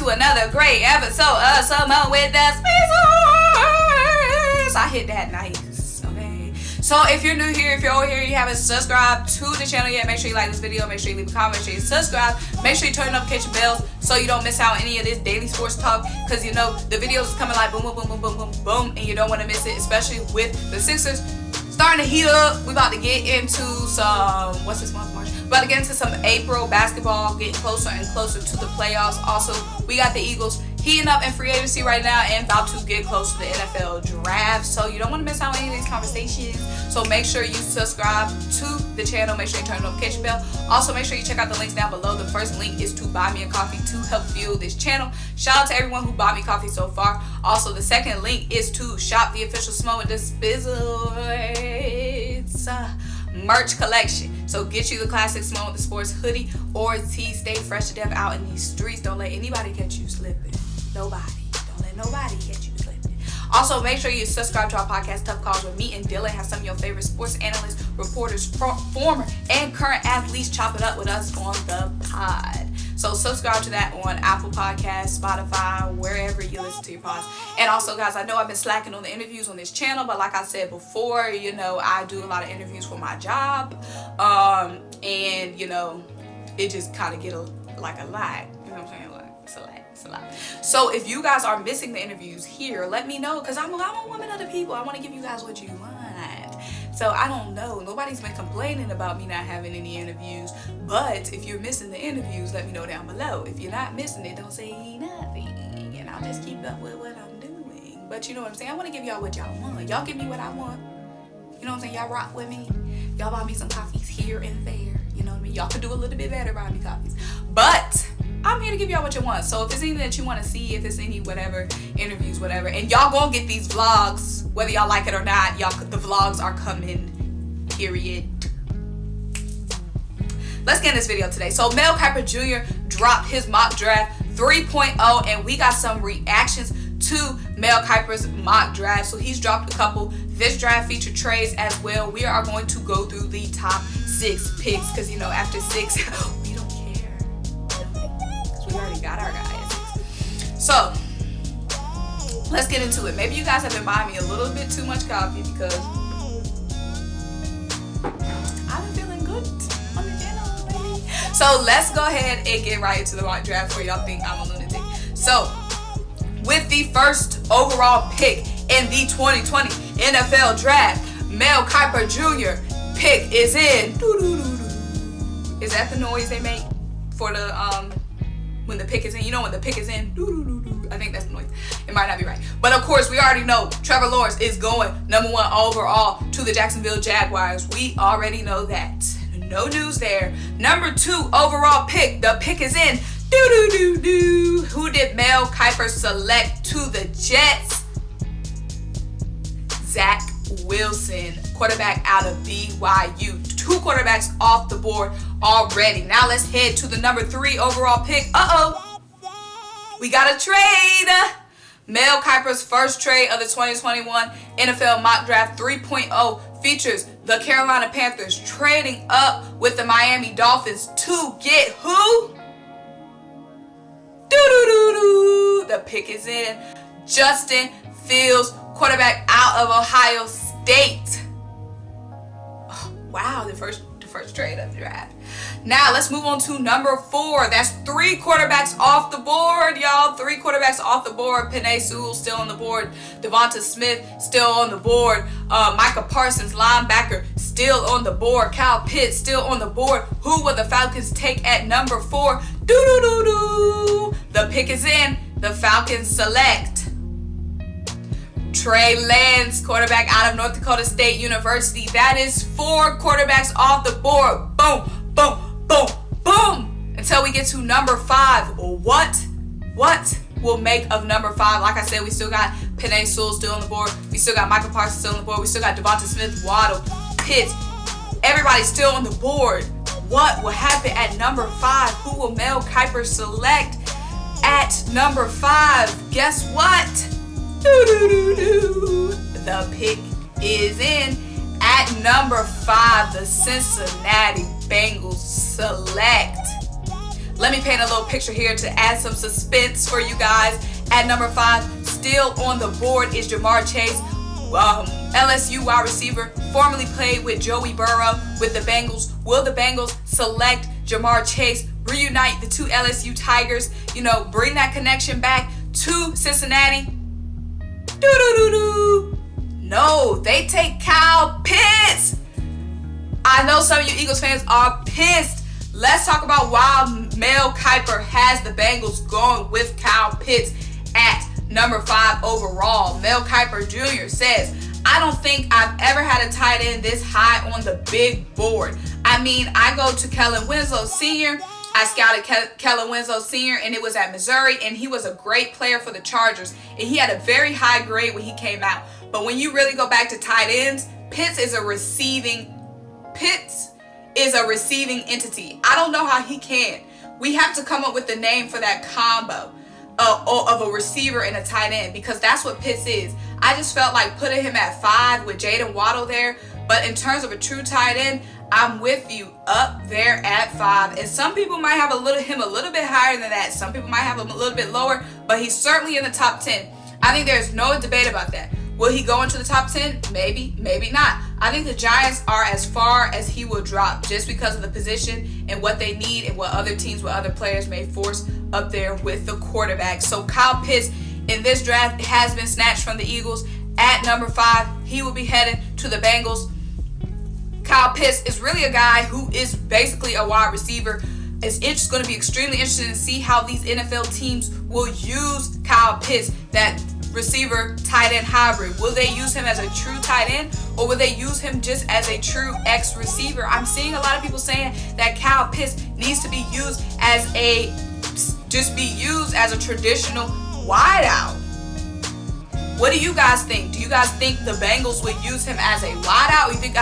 to another great episode of Symone with the Sports. I hit that nice, okay? So if you're new here, if you're over here, you haven't subscribed to the channel yet, make sure you like this video, make sure you leave a comment, make sure you subscribe, make sure you turn notification bells so you don't miss out on any of this daily sports talk, because you know the videos is coming like boom, boom, boom, boom, boom, boom, boom, and you don't want to miss it, especially with the Sixers starting to heat up. We about to get into some, what's this month, March? About to get into some April basketball, getting closer and closer to the playoffs. Also, we got the Eagles heating up in free agency right now and about to get close to the NFL draft. So you don't want to miss out on any of these conversations. So make sure you subscribe to the channel. Make sure you turn the notification bell. Also, make sure you check out the links down below. The first link is to buy me a coffee to help fuel this channel. Shout out to everyone who bought me coffee so far. Also, the second link is to shop the official Symone with the Sports merch collection. So get you the classic Symone with the Sports hoodie or tee. Stay fresh to death out in these streets. Don't let anybody catch you slipping. Nobody. Don't let nobody catch you slipping. Also, make sure you subscribe to our podcast, Tough Calls with me and Dylan. Have some of your favorite sports analysts, reporters, former and current athletes chop it up with us on the pod. So subscribe to that on Apple Podcasts, Spotify, wherever you listen to your pods. And also, guys, I know I've been slacking on the interviews on this channel, but like I said before, you know, I do a lot of interviews for my job. And, you know, it just kind of get like a lot. You know what I'm saying? Like, it's a lot. So if you guys are missing the interviews here, let me know, because I'm a woman of the people. I want to give you guys what you want. So I don't know. Nobody's been complaining about me not having any interviews. But if you're missing the interviews, let me know down below. If you're not missing it, don't say nothing. And I'll just keep up with what I'm doing. But you know what I'm saying? I want to give y'all what y'all want. Y'all give me what I want. You know what I'm saying? Y'all rock with me. Y'all buy me some coffees here and there. You know what I mean? Y'all could do a little bit better buying me coffees. But I'm here to give y'all what you want. So if there's anything that you want to see, if there's any whatever, interviews, whatever, and y'all gonna get these vlogs, whether y'all like it or not, the vlogs are coming, period. Let's get in this video today. So Mel Kiper Jr. dropped his mock draft 3.0, and we got some reactions to Mel Kiper's mock draft. So he's dropped a couple. This draft featured trades as well. We are going to go through the top 6 picks, because you know, after 6, we don't care. Because we already got our guys. So let's get into it. Maybe you guys have been buying me a little bit too much coffee, because I've been feeling good on the channel lately. So let's go ahead and get right into the mock draft before y'all think I'm a lunatic. So with the first overall pick in the 2020 NFL draft, Mel Kiper Jr. pick is in. Is that the noise they make for the when the pick is in? You know when the pick is in. I think that's the noise. It might not be right, but of course we already know Trevor Lawrence is going #1 overall to the Jacksonville Jaguars. We already know that. No news there. #2 overall pick. The pick is in. Who did Mel Kiper select to the Jets? Zach Wilson, quarterback out of BYU. 2 quarterbacks off the board already. Now let's head to the #3 overall pick. We got a trade. Mel Kiper's first trade of the 2021 NFL Mock Draft 3.0 features the Carolina Panthers trading up with the Miami Dolphins to get who? The pick is in. Justin Fields, quarterback out of Ohio State. Oh, wow, the first trade of the draft. Now let's move on to #4. That's 3 quarterbacks off the board, y'all. 3 quarterbacks off the board. Penei Sewell still on the board. Devonta Smith still on the board. Micah Parsons, linebacker, still on the board. Kyle Pitts still on the board. Who will the Falcons take at #4? The pick is in. The Falcons select Trey Lance, quarterback out of North Dakota State University. That is 4 quarterbacks off the board. Boom, boom, boom, boom. Until we get to #5. What will make of #5? Like I said, we still got Penei Sewell still on the board. We still got Michael Parsons still on the board. We still got Devonta Smith, Waddle, Pitts. Everybody's still on the board. What will happen at #5? Who will Mel Kiper select at #5? Guess what? The pick is in. At #5, the Cincinnati Bengals select Let me paint a little picture here to add some suspense for you guys. At number 5, still on the board is Ja'Marr Chase, LSU wide receiver, formerly played with Joey Burrow with the Bengals. Will the Bengals select Ja'Marr Chase, reunite the two LSU Tigers, bring that connection back to Cincinnati? No, they take Kyle Pitts. I know some of you Eagles fans are pissed. Let's talk about why Mel Kiper has the Bengals going with Kyle Pitts at number 5 overall. Mel Kiper Jr. says, I don't think I've ever had a tight end this high on the big board. I mean, I go to Kellen Winslow Sr. I scouted Kellen Winslow Sr. and it was at Missouri, and he was a great player for the Chargers, and he had a very high grade when he came out. But when you really go back to tight ends, Pitts is a receiving entity. I don't know how he can. We have to come up with the name for that combo of a receiver and a tight end, because that's what Pitts is. I just felt like putting him at 5 with Jaden Waddle there. But in terms of a true tight end, I'm with you up there at 5. And some people might have him a little bit higher than that. Some people might have him a little bit lower, but he's certainly in the top 10. I think there's no debate about that. Will he go into the top 10? Maybe, maybe not. I think the Giants are as far as he will drop just because of the position and what they need and what other teams, what other players may force up there with the quarterback. So Kyle Pitts in this draft has been snatched from the Eagles at number 5. He will be headed to the Bengals. Kyle Pitts is really a guy who is basically a wide receiver. It's going to be extremely interesting to see how these NFL teams will use Kyle Pitts, that receiver tight end hybrid. Will they use him as a true tight end, or will they use him just as a true X receiver? I'm seeing a lot of people saying that Kyle Pitts needs to be used as a traditional wideout. What do you guys think? Do you guys think the Bengals would use him as a wideout, or you think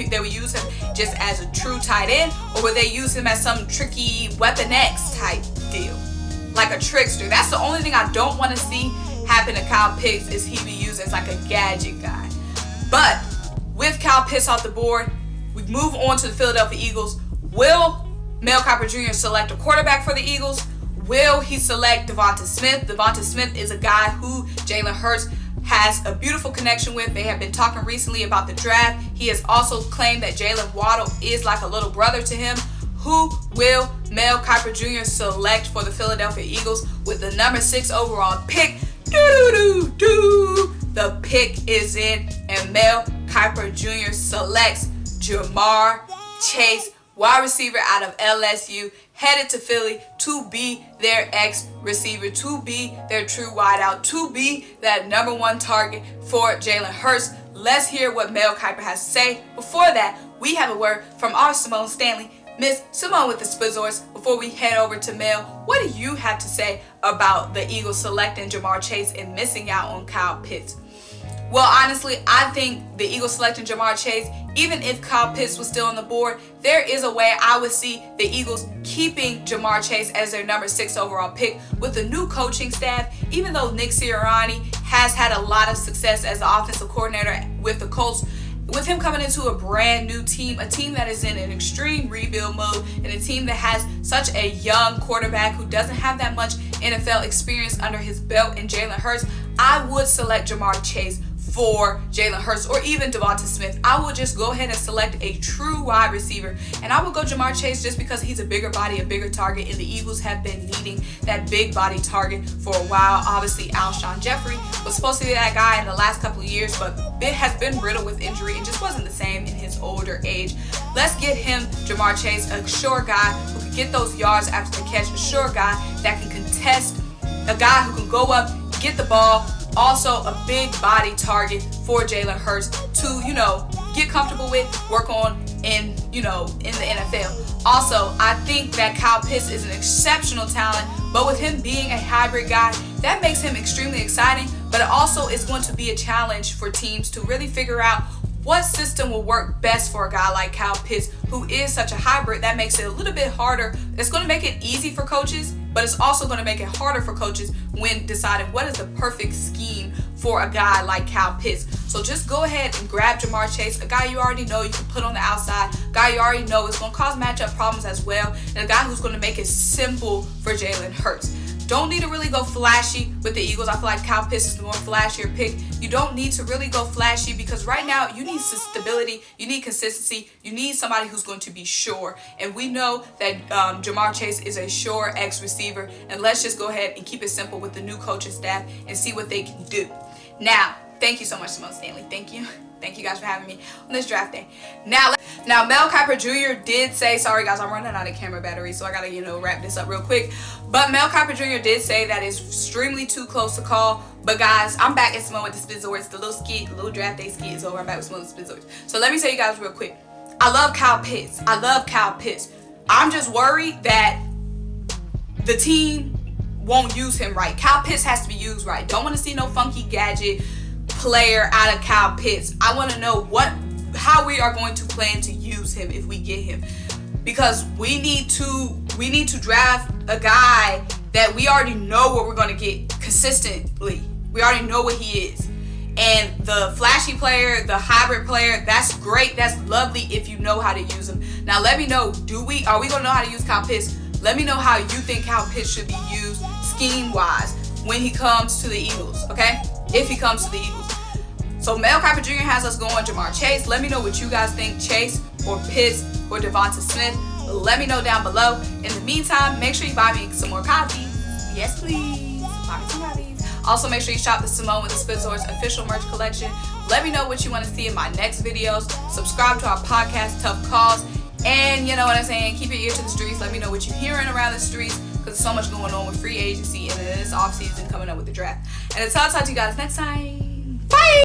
they would use him just as a true tight end, or would they use him as some tricky Weapon X type deal, like a trickster? That's the only thing I don't want to see happen to Kyle Pitts, is he be used as like a gadget guy. But with Kyle Pitts off the board, we move on to the Philadelphia Eagles. Will Mel Kiper Jr. select a quarterback for the Eagles? Will he select Devonta Smith? Devonta Smith is a guy who Jalen Hurts has a beautiful connection with. They have been talking recently about the draft. He has also claimed that Jalen Waddle is like a little brother to him. Who will Mel Kiper Jr. select for the Philadelphia Eagles with the number 6 overall pick? The pick is in, and Mel Kiper Jr. selects Ja'Marr Chase, wide receiver out of LSU, headed to Philly to be their X receiver, to be their true wideout, to be that number 1 target for Jalen Hurts. Let's hear what Mel Kiper has to say. Before that, we have a word from our Symone Stanley, Miss Symone with the Sports. Before we head over to Mel, what do you have to say about the Eagles selecting Ja'Marr Chase and missing out on Kyle Pitts? Well, honestly, I think the Eagles selecting Ja'Marr Chase, even if Kyle Pitts was still on the board, there is a way I would see the Eagles keeping Ja'Marr Chase as their number 6 overall pick with the new coaching staff. Even though Nick Sirianni has had a lot of success as the offensive coordinator with the Colts, with him coming into a brand new team, a team that is in an extreme rebuild mode, and a team that has such a young quarterback who doesn't have that much NFL experience under his belt in Jalen Hurts, I would select Ja'Marr Chase for Jalen Hurts, or even Devonta Smith. I will just go ahead and select a true wide receiver, and I will go Ja'Marr Chase just because he's a bigger body, a bigger target, and the Eagles have been needing that big body target for a while. Obviously, Alshon Jeffrey was supposed to be that guy in the last couple of years, but it has been riddled with injury and just wasn't the same in his older age. Let's get him, Ja'Marr Chase, a sure guy who can get those yards after the catch, a sure guy that can contest, a guy who can go up, get the ball, also a big body target for Jalen Hurts to, get comfortable with, work on in the NFL. Also, I think that Kyle Pitts is an exceptional talent, but with him being a hybrid guy, that makes him extremely exciting, but it also is going to be a challenge for teams to really figure out what system will work best for a guy like Kyle Pitts, who is such a hybrid. That makes it a little bit harder. It's going to make it easy for coaches, but it's also going to make it harder for coaches when deciding what is the perfect scheme for a guy like Kyle Pitts. So just go ahead and grab Ja'Marr Chase, a guy you already know you can put on the outside, a guy you already know is going to cause matchup problems as well, and a guy who's going to make it simple for Jalen Hurts. Don't need to really go flashy with the Eagles. I feel like Kyle Pitts is the more flashier pick. You don't need to really go flashy because right now you need stability, you need consistency, you need somebody who's going to be sure. And we know that Ja'Marr Chase is a sure X receiver. And let's just go ahead and keep it simple with the new coaching staff and see what they can do. Now, thank you so much, Symone Stanley. Thank you. Thank you guys for having me on this draft day. Now Mel Kiper Jr. did say, sorry guys, I'm running out of camera battery, so I gotta, wrap this up real quick. But Mel Kiper Jr. did say that it's extremely too close to call. But guys, I'm back at Symone with the Sports. The little draft day skit is over. I'm back with Symone with the Sports. So let me tell you guys real quick. I love Kyle Pitts. I'm just worried that the team won't use him right. Kyle Pitts has to be used right. Don't want to see no funky gadget player out of Kyle Pitts. I want to know how we are going to plan to use him if we get him, because we need to draft a guy that we already know what we're going to get consistently. We already know what he is. And the flashy player, the hybrid player, that's great, that's lovely if you know how to use him. Now let me know, are we going to know how to use Kyle Pitts? Let me know how you think Kyle Pitts should be used scheme-wise when he comes to the Eagles, okay? If he comes to the Eagles. So Mel Kiper Jr. has us going Ja'Marr Chase. Let me know what you guys think, Chase or Pitts or Devonta Smith. Let me know down below. In the meantime, make sure you buy me some more copies. Yes, please. Buy me some copies. Also, make sure you shop the Symone with the Sports official merch collection. Let me know what you want to see in my next videos. Subscribe to our podcast, Tough Calls. And you know what I'm saying, keep your ear to the streets. Let me know what you're hearing around the streets, because there's so much going on with free agency and this off season coming up with the draft. And until I talk to you guys next time.